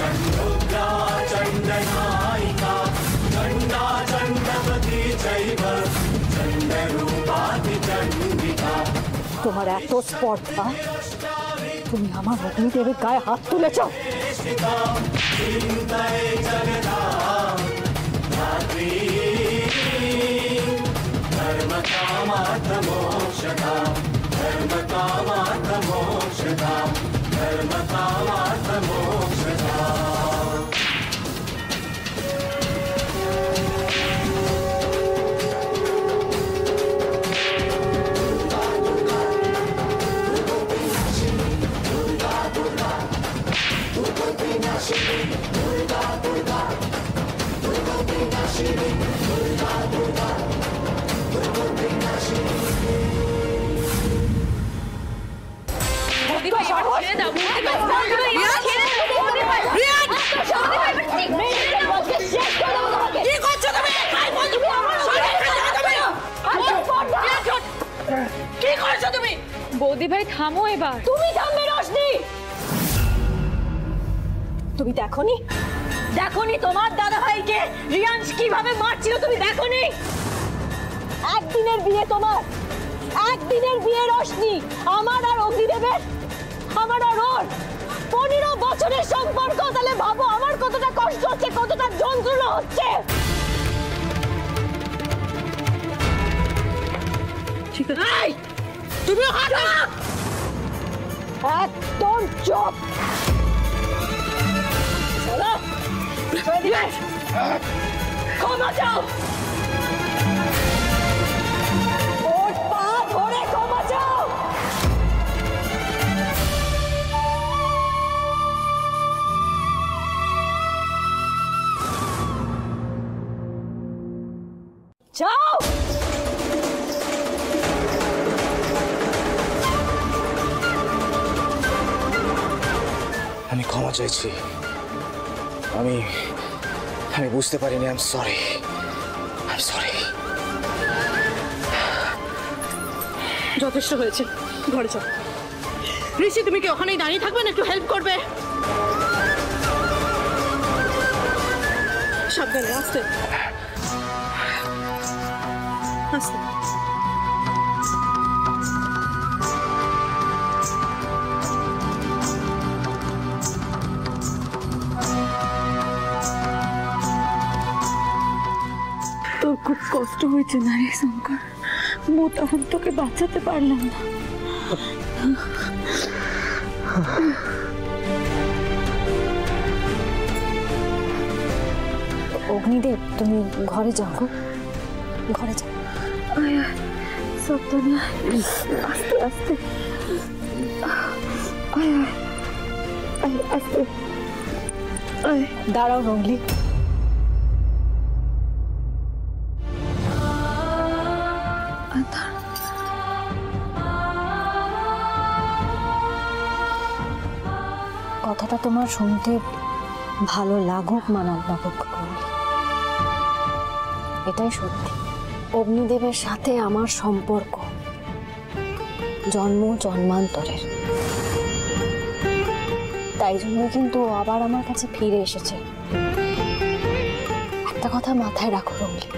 चण्डुग्रा चण्डनायिका चण्डा चण्डवती चैव चण्डरूपातिचण्डिका। তোমার এত স্পর্ধা, তুমি আমার অগ্নিদেবের গায়ে হাত তুলেছ। বৌদি ভাই থামো এবার। তুমি থামবে রোশনি। তুমি দেখোনি তোমার দাদা ভাইকে রিয়াংশ কিভাবে মারছিল? তুমি দেখোনি? একদিনের বিয়ে তোমার, একদিনের বিয়ে রোশনি। আমার আর অগ্নিদেবের, আমার আর ওর 15 বছরের সম্পর্ক। তাহলে ভাবো আমার কতটা কষ্ট হচ্ছে, কতটা যন্ত্রণা হচ্ছে। ঠিক আছে, তুমি হাঁটো, একদম চুপ। ক্ষমা চাও, ওর পা ধরে ক্ষমা চাও। যাও। আমি ক্ষমা চাইছি। আমি বুঝতে পারিনি। I am sorry. যথেষ্ট হয়েছে, ঘরে চল। ঋষি, তুমি কি ওখানেই দাঁড়িয়ে থাকবে না? একটু হেল্প করবে? সাবধানে, আস্তে আস্তে। তোর খুব কষ্ট হয়েছে না রে শঙ্কর? মু তখন তোকে বাঁচাতে পারলাম না। অগ্নিদেব, তুমি ঘরে যাও, ঘরে যাও। সাবধানে, আস্তে আস্তে আস্তে। দাঁড়াও রঙ্গলি। কথাটা তোমার শুনতে ভালো লাগুক বা না লাগুক, এটাই সত্যি। অগ্নিদেবের সাথে আমার সম্পর্ক জন্ম জন্মান্তরের। তাই জন্য কিন্তু আবার আমার কাছে ফিরে এসেছে। একটা কথা মাথায় রাখো রঙ্গলি,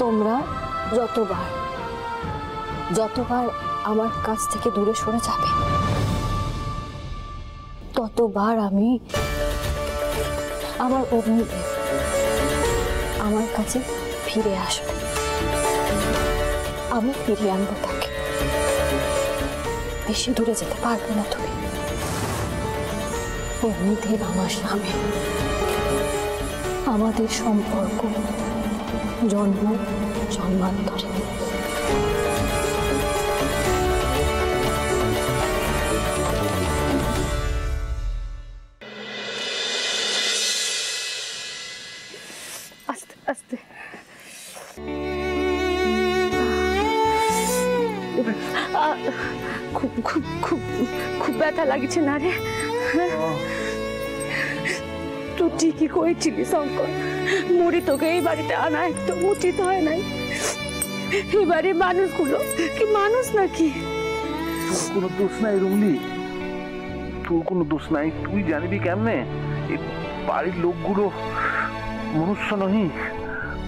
তোমরা যতবার আমার কাছ থেকে দূরে সরে যাবে, ততবার আমি আমার অগ্নিদেব আমার কাছে ফিরে আসবে। আমি ফিরিয়ে আনবো তাকে। বেশি দূরে যেতে পারবে না তুমি। অগ্নিদেব আমার স্বামী, আমাদের সম্পর্ক জন্ম জন্মান্তরে। আস্তে আস্তে। খুব খুব খুব খুব ব্যথা লাগছে না রে? তুই ঠিকই করেছিলি শঙ্কর, মুড়ি তোকে এই বাড়িতে আনা একদম উচিত হয় নাই। এই বাড়ির মানুষগুলো কি মানুষ নাকি? কোনো দোষ নাই রুমলি, তোর কোনো দোষ নাই, তুই জানিবি কেমনে? এই বাড়ির লোকগুলো মনুষ্য নহি,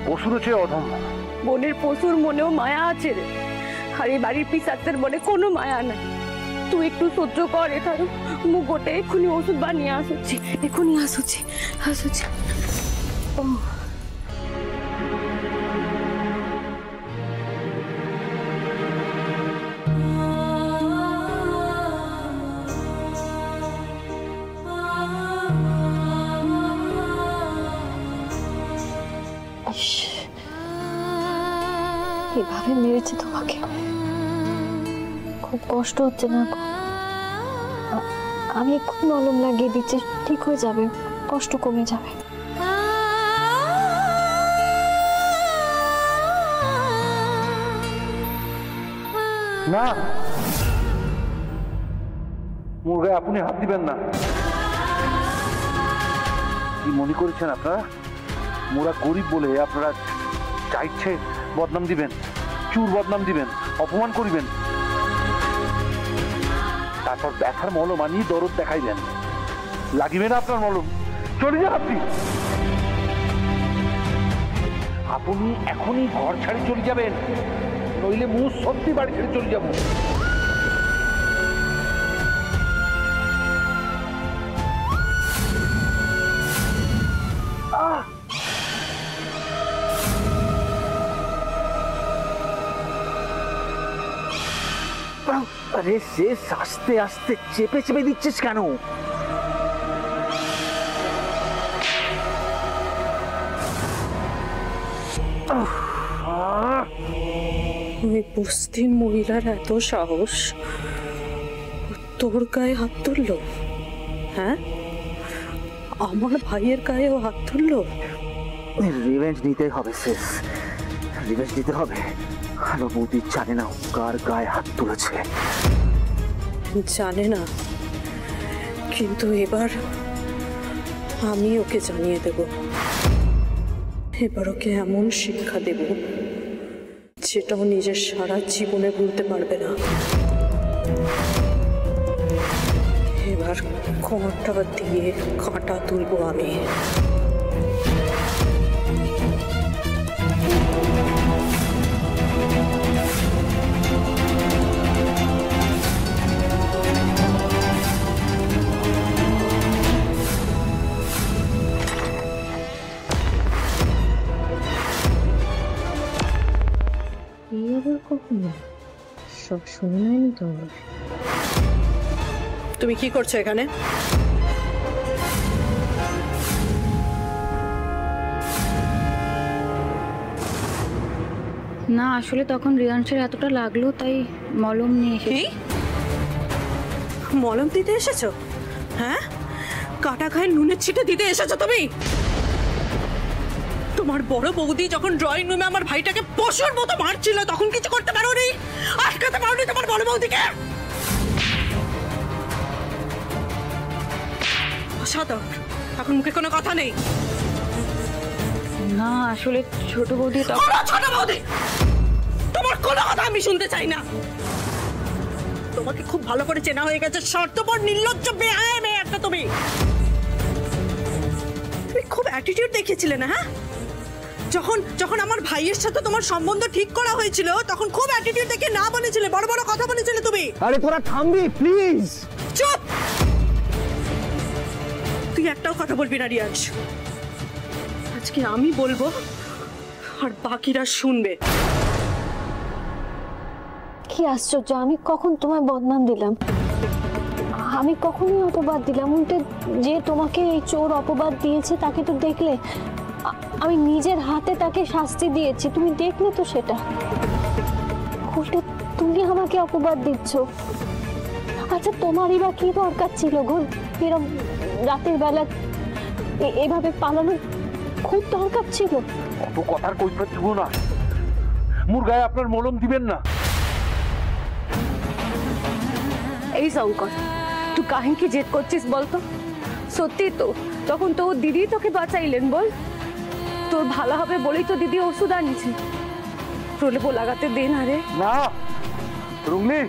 পশুর চেয়ে অধম। বোনের পশুর মনেও মায়া আছে রে, আর এই বাড়ির পিসাচের মনে কোনো মায়া নাই। তুই একটু সহ্য কর এখানে, মু গোটে এক্ষুনি ওষুধ বানিয়ে আসুছি, এক্ষুনি আসুছি। ও এভাবে মেরেছে তোমাকে, খুব কষ্ট হচ্ছে না? আমি এক্ষুনি মলম লাগিয়ে দিচ্ছি, ঠিক হয়ে যাবে, কষ্ট কমে যাবে। না, মুরগায় আপনি হাত দিবেন না। কি মনে করেছেন আপনারা? মোরা গরিব বলে আপনারা যা ইচ্ছে বদনাম দিবেন, চুর বদনাম দিবেন, অপমান করিবেন, তারপর ব্যথার মলম আনিয়ে দরদ দেখাইবেন। লাগিবে না আপনার মলম? চলে যান আপনি। আপনি এখনই ঘর ছাড়ি চলে যাবেন, নইলে মু সত্যি বাড়ি ছেড়ে চলে যাব। আরে শেষ, আস্তে আস্তে চেপে চেপে দিচ্ছিস কেন? ওই বস্তির মহিলার এত সাহস, তোর গায়ে হাত তুললো? হ্যাঁ, আমার ভাইয়ের গায়েও হাত তুললো? রিভেঞ্জ নিতে হবে শেষ, রিভেঞ্জ নিতে হবে। আর বৌদি জানে না কার গায়ে হাত তুলেছে। জানে না, কিন্তু এবার আমি ওকে জানিয়ে দেব। এবার ওকে এমন শিক্ষা দেব যেটাও নিজের সারা জীবনে ভুলতে পারবে না। এবার কাঁটা দিয়ে কাঁটা তুলবো আমি। সব শুনে নেয়নি তো? তুমি কি করছো এখানে? না, আসলে তখন রিয়াংশের এতটা লাগলো তাই মলম নিয়ে এসেছি। মলম দিতে এসেছো? হ্যাঁ, কাটা খায় নুনের ছিটে দিতে এসেছো তুমি? তোমার বড় বৌদি যখন ড্রয়িং রুমে আমার ভাইটাকে পশুর মতো মারছিল তখন কিছু করতে পারোনি? আটকাতে পারোনি তোমার বড় বৌদিকে? অসাধারণ, এখন মুখে কোনো কথা নেই। না, আসলে ছোট বৌদি ছোট বৌদি, তোমার কোনো কথা আমি শুনতে চাই না। তোমাকে খুব ভালো করে চেনা হয়ে গেছে, স্বার্থপর নির্লজ্জ বেহায়া মেয়ে একটা তুমি। তুমি খুব অ্যাটিটিউড দেখিয়েছিলে না? হ্যাঁ, যখন আমার ভাইয়ের সাথে তোমার সম্বন্ধ ঠিক করা হয়েছিল তখন খুব অ্যাটিটিউড দেখে না বলেছিলে, বড় বড় কথা বলেছিলে তুমি। আরে তোরা থামবি প্লিজ? চুপ, তুই একটাও কথা বলবি না রিয়াংশ। আজকে আমি বলবো আর বাকিরা শুনবে। কি আশ্চর্য, আমি কখন তোমায় বদনাম দিলাম? আমি কখনই অপবাদ দিলাম? উল্টে যে তোমাকে এই চোর অপবাদ দিয়েছে তাকে তো দেখলে, আমি নিজের হাতে তাকে শাস্তি দিয়েছি, তুমি দেখলে তো সেটা। উল্টে তুমি আমাকে অপবাদ দিচ্ছ। আচ্ছা, তোমারই বা কি দরকার ছিল গো এরকম রাতের বেলা এভাবে পালানো? খুব দরকার ছিল? অত কথার কৈফিয়ত দিব না, মুরগায় আপনার মলম দিবেন না। এই শঙ্কর, তুই কাহিনীকে জেদ করছিস বলতো? সত্যি তো তখন তো দিদি তোকে বাঁচাইলেন, বল? তোর ভালো হবে বলেই তো দিদি ওষুধ আনিছে, প্রলেপ লাগাতে দে না রে। না রুংলি,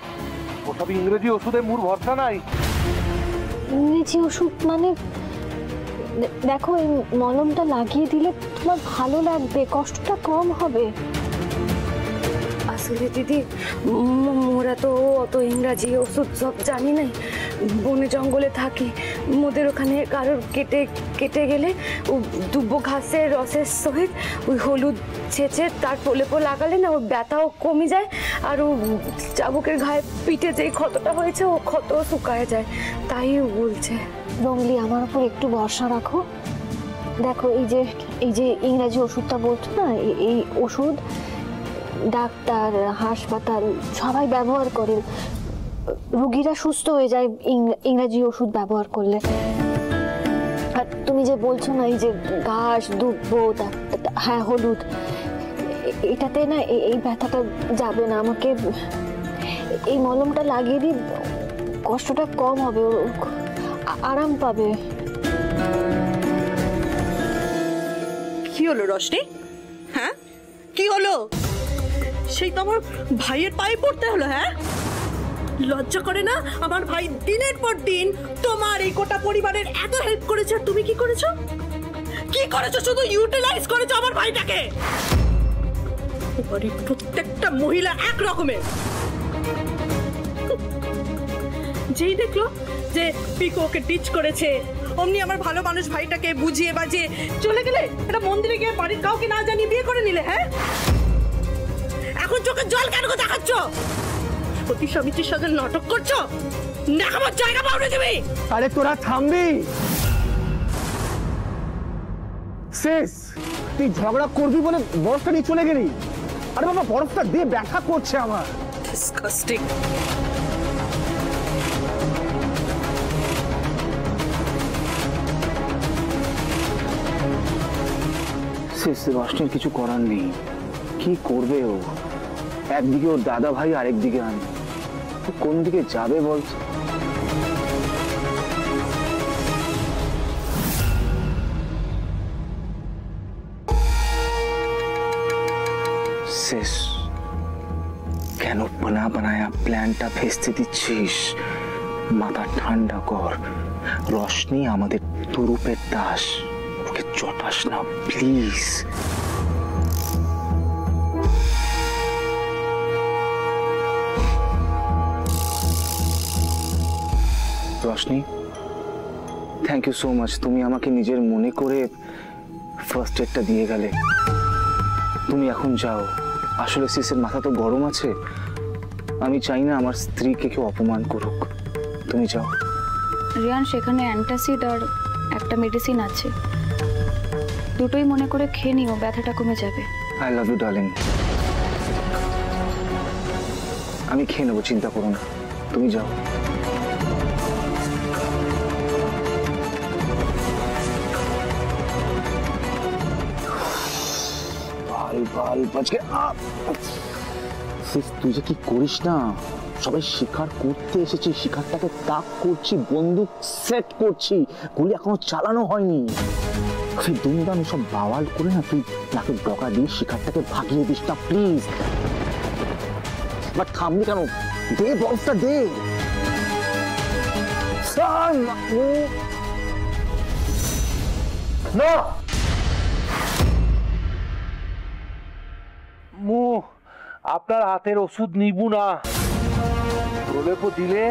ওসব ইংরেজি ওষুধে মোর ভরসা নাই। ইংরেজি ওষুধ মানে দেখো এই মলমটা লাগিয়ে দিলে তোমার ভালো লাগবে, কষ্টটা কম হবে। আসলে দিদি মোরা তো অত ইংরাজি ওষুধ সব জানি নাই, বনে জঙ্গলে থাকি, মোদের ওখানে কারোর কেটে গেলে ও দুব্বো ঘাসের রসের সহিত ওই হলুদ ছেঁচে তার প্রলেপ লাগালে না ওর ব্যথাও কমে যায়, আর ও চাবুকের গায়ে পিঠে যেই ক্ষতটা হয়েছে ও ক্ষত শুকায় যায়, তাই বলছে। রঙ্গলি আমার উপর একটু ভরসা রাখো। দেখো এই যে ইংরাজি ওষুধটা বলছো না, এই ওষুধ ডাক্তার হাসপাতাল সবাই ব্যবহার করে, রোগীরা সুস্থ হয়ে যায় ইংরাজি ওষুধ ব্যবহার করলে। আর তুমি যে বলছো না এই যে ঘাস দুব্বো, হ্যাঁ হলুদ, এটাতে না এই ব্যথাটা যাবে না। আমাকে এই মলমটা লাগিয়ে দিই, কষ্টটা কম হবে, আরাম পাবে। কি হলো রোশনি? হ্যাঁ কি হলো? সেই তো আমার ভাইয়ের পায়ে পড়তে হলো। হ্যাঁ লজ্জা করে না? আমার ভাই দিনের পর দিন তোমার এই গোটা পরিবারের এত হেল্প করেছে, আর তুমি কি করেছো? কি করেছো? শুধু ইউটিলাইজ করেছো আমার ভাইটাকে। প্রত্যেকটা মহিলা এক রকমের। যেই দেখলো যে পিকো ওকে টিচ করেছে, অমনি আমার ভালো মানুষ ভাইটাকে বুঝিয়ে বাজিয়ে চলে গেলে, এটা মন্দিরে গিয়ে বাড়ির কাউকে না জানিয়ে বিয়ে করে নিলে। হ্যাঁ এখন চোখে জল কেন দেখাচ্ছ? সতী স্বামীর সাথে নাটক করছো, দেখাবার জায়গা পাও না তুমি। আরে তোরা থামবি? শেষ, তুই ঝগড়া করবি বলে বরফটা নিয়ে চলে গেলি। আরে বাবা বরফটা দিয়ে ব্যথা করছে আমার। ডিসকাস্টিং। শেষ, রোশনির কিছু করার নেই। কি করবে ও? একদিকে ওর দাদা ভাই, আরেকদিকে আমি, কোন দিকে যাবে বলছে? শেষ, কেন বানায়া প্ল্যানটা ভেস্তে দিচ্ছিস? মাথা ঠান্ডা কর। রোশনি আমাদের তুরুপের দাস, ওকে চটাস না please. Roshni, thank you so much. তুমি আমাকে নিজের মনে করে ফার্স্ট এডটা দিয়ে গেলে। তুমি এখন যাও। আসলে সিসের মাথা তো গরম আছে, আমি চাই না আমার স্ত্রীকে কেউ অপমান করুক। তুমি যাও। রিয়ান, সেখানে অ্যান্টাসিড আর একটা মেডিসিন আছে, দুটোই মনে করে খেয়ে নিও, ব্যথাটা কমে যাবে। I love you darling. আমি খেয়ে নেবো, চিন্তা করো না, তুমি যাও। তুই যে কি করিস না, সবাই শিকার করতে এসেছি, শিকারটাকে তাক করছি, বন্দুক সেট করছি, গুলি এখনো চালানো হয়নি। সেই দুমদাম সব বাওয়াল করে না তুই নাকে ডকা দিয়ে শিকারটাকে ভাগিয়ে দিস না প্লিজ। বাট থামবি কেন? দে বক্সটা দে। না মু আপনার হাতের ওষুধ নিব না। প্রলেপ দিলে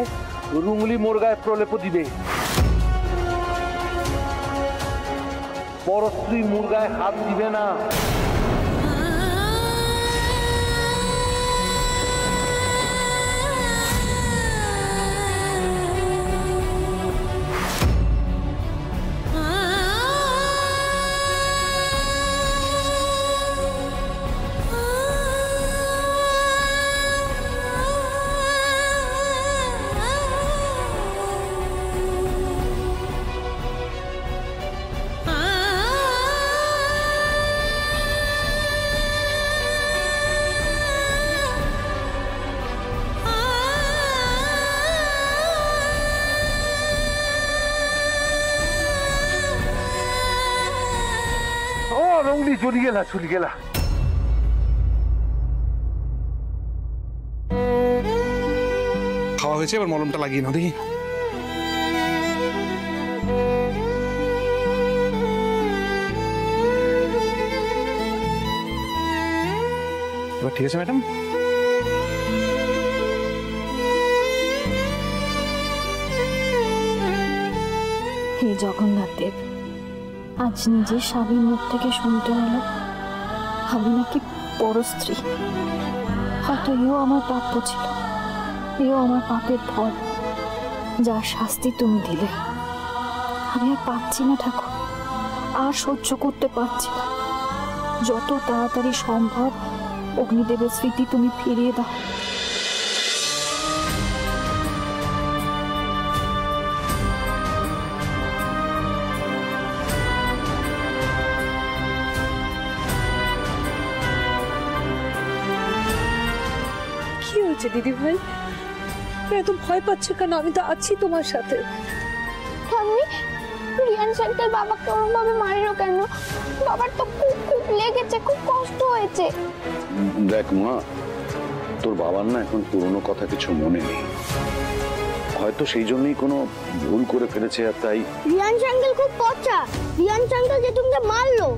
রুংলি মোর গায়ে প্রলেপ দিবে, পরস্ত্রী মোর গায়ে হাত দিবে না। রংলি চলে গেলা। খাওয়া হয়েছে, এবার মলমটা লাগিয়ে নাও দেখি। এবার ঠিক আছে ম্যাডাম? হে জগন্নাথ দেব, আজ নিজের স্বামীর মুখ থেকে শুনতে হলো আমি নাকি পরস্ত্রী। হয়তো এও আমার প্রাপ্য ছিল, এও আমার পাপের ফল, যার শাস্তি তুমি দিলে। আমি আর পাচ্ছি না ঠাকুর, আর সহ্য করতে পারছি না। যত তাড়াতাড়ি সম্ভব অগ্নিদেবের স্মৃতি তুমি ফিরিয়ে দাও। কি হয়েছে দিদি ভাই? এত ভয় পাচ্ছ কেন? আমি তো আছি তোমার সাথে। ঠাম্মি, রিয়ান সান্তাল বাবাকে ওরমভাবে মারিলো কেন? বাবার তো খুব খুব লেগেছে, খুব কষ্ট হয়েছে। দেখ মা, তোর বাবার না এখন পুরনো কথা কিছু মনে নেই, হয়তো সেই জন্যই কোনো ভুল করে ফেলেছে। আর তাই রিয়ান সান্তাল খুব পচা। রিয়ান সান্তাল যে তোমাকে মারলো,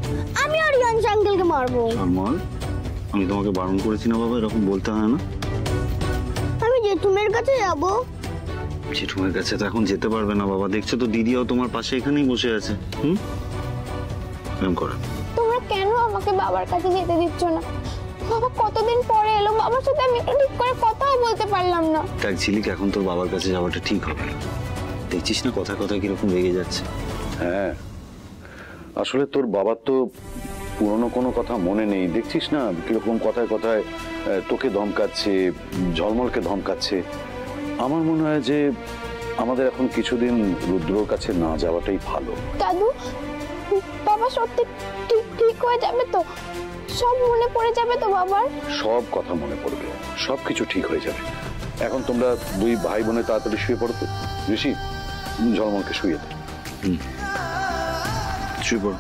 আমিও রিয়ান সান্তালকে মারবো। সালমান, আমি তোমাকে বারণ করেছি না বাবা, এরকম বলতে হয় না। আমি জেঠুমের কাছে যাবো। জেঠুমের কাছে তো এখন যেতে পারবে না বাবা, দেখছো তো দিদিও তোমার পাশে এখানেই বসে আছে। এরকম করো। তোমরা কেন আমাকে বাবার কাছে যেতে দিচ্ছ না? বাবা কতদিন পরে এলো, বাবার সাথে আমি একটু ঠিক করে কথাও বলতে পারলাম না। দেখ ঝিলিক, এখন তোর বাবার কাছে যাওয়াটা ঠিক হবে না। দেখছিস না কথা কথা কিরকম রেগে যাচ্ছে। হ্যাঁ, আসলে তোর বাবার তো পুরনো কোনো কথা মনে নেই, দেখছিস না কিরকম কথায় কথায় তোকে ধমকাচ্ছে, ঝলমলকে ধমকাচ্ছে। আমার মনে হয় যে আমাদের এখন কিছুদিন রুদ্রর কাছে না যাওয়াটাই ভালো। দাদু, বাবা সত্যি ঠিক ঠিক হয়ে যাবে তো? সব মনে পড়ে যাবে তো বাবার? সব কথা মনে পড়বে, সবকিছু ঠিক হয়ে যাবে। এখন তোমরা দুই ভাই বোনে তাড়াতাড়ি শুয়ে পড়ো তো। ঋষি, ঝলমলকে শুয়ে দে। শুয়ে পড়ো।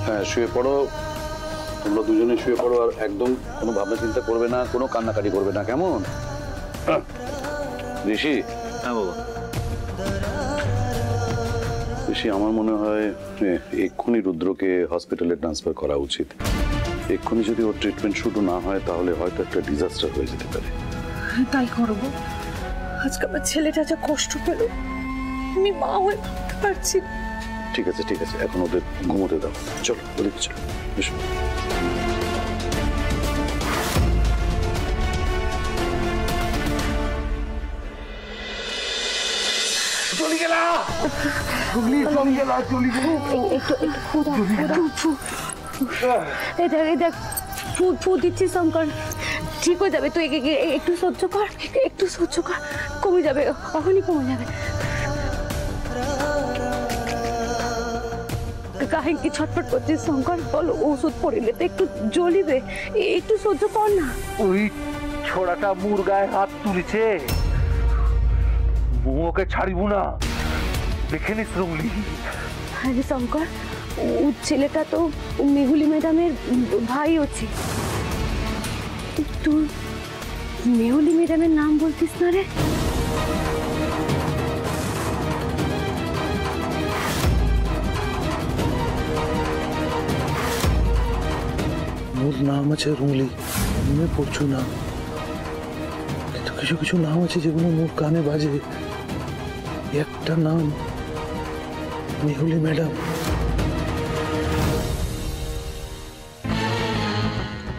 হ্যাঁ, শুয়ে পড়ো, তোমরা দুজনে শুয়ে পড়ো। আর একদম কোনো ভাবনা চিন্তা করবে না, কোনো কান্নাকাটি করবে না, কেমন? ঋষি। হ্যাঁ বাবা। ঋষি, আমার মনে হয় এক্ষুনি রুদ্রকে হসপিটালে ট্রান্সফার করা উচিত। এক্ষুনি যদি ওর ট্রিটমেন্ট শুরু না হয় তাহলে হয়তো একটা ডিজাস্টার হয়ে যেতে পারে। তাই করবো। আজকে আমার ছেলেটা যা কষ্ট পেল, আমি মা হয়ে ভাবতে পারছি না। ঠিক আছে ঠিক আছে, এখন ওদের ঘুমোতে দাও। চলো ওদিকে চলো, এসো। চলে গেলা হুগলি, চলে গেলা, চলে গেলা। একটু ফু দাও, ফু। এই দেখ ফু দিচ্ছি শঙ্কর, ঠিক হয়ে যাবে। তুই একটু সহ্য কর, একটু সহ্য কর, কমে যাবে, এখনই কমে যাবে। কাহিনী কি ছটফট করছিস শঙ্কর? বল, ওষুধ পড়িলে তো একটু জ্বলিবে, একটু সহ্য কর না। ওই ছোড়াটা মুরগায় হাত তুলেছে, ওকে ছাড়িব না, দেখে নিস রুগলি। আরে শঙ্কর, ও ছেলেটা তো মেহুলি ম্যাডামের ভাই হচ্ছে। তুই মেহুলি ম্যাডামের নাম বলতিস না রে? মোর নাম আছে রুংলি, মনে পড়ছো না? কিন্তু কিছু কিছু নাম আছে যেগুলো মোর কানে বাজে। একটা নাম মেহুলি ম্যাডাম।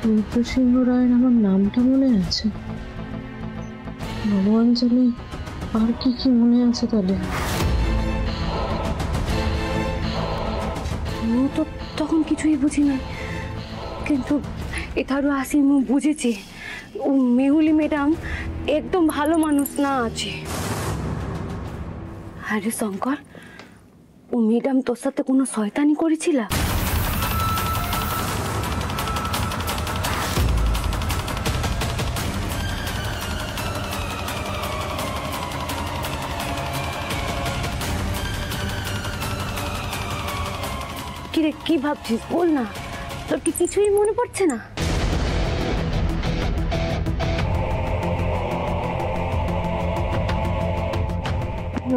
রূপসিংহ রায়ের আমার নামটা মনে আছে। ভগবান জানে আর কি কি মনে আছে তাহলে। ও তো তখন কিছুই বুঝি না, কিন্তু এটারও আসি মু বুঝেছি ও মেহুলি ম্যাডাম একদম ভালো মানুষ না আছে। আরে শঙ্কর, ও ম্যাডাম তোর সাথে কোনো শয়তানি করেছিল? কিরে, কি ভাবছিস বল না, তোর কি কিছুই মনে পড়ছে না?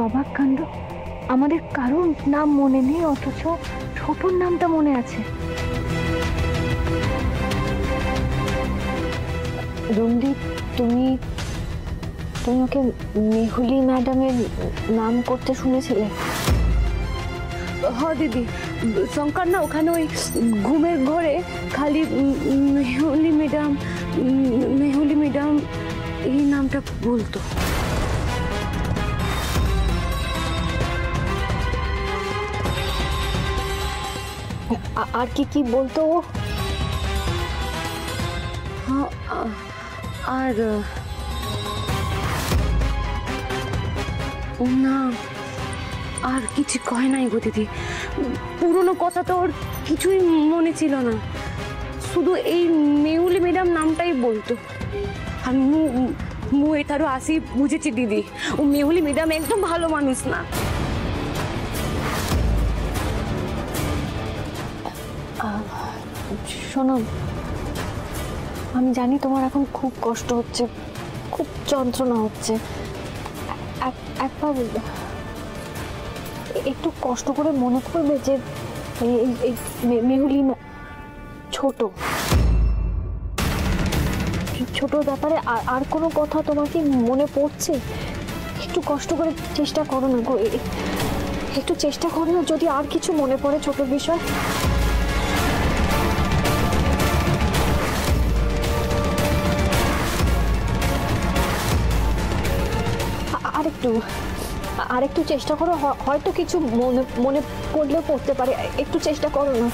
অবাক কাণ্ড, আমাদের কারোর নাম মনে নেই, অথচ ছোটর নামটা মনে আছে। রুমদি, তুমি তুমি ওকে মেহুলি ম্যাডামের নাম করতে শুনেছিলে? হ দিদি, শঙ্কর না ওখানে ওই ঘুমের ঘরে খালি মেহুলি ম্যাডাম এই নামটা বলতো। আর কি কি বলতো ও? আর না, আর কিছু কয় নাই গো দিদি। পুরনো কথা তো ওর কিছুই মনে ছিল না, শুধু এই মেহুলি ম্যাডাম নামটাই বলতো। আর মু এটারও আসি বুঝেছি দিদি, ও মেহুলি ম্যাডাম একদম ভালো মানুষ না। শোনো, আমি জানি তোমার এখন খুব কষ্ট হচ্ছে, খুব যন্ত্রণা হচ্ছে। একবার একটু কষ্ট করে মনে করবে যে এই মেহুলি ছোট ব্যাপারে আর কোনো কথা তোমার কি মনে পড়ছে? একটু কষ্ট করে চেষ্টা করো না গো, একটু চেষ্টা করো না, যদি আর কিছু মনে পড়ে ছোট বিষয়। আরেকটু চেষ্টা করো, হয়তো কিছু মনে পড়লেও পড়তে পারে, একটু চেষ্টা করো না।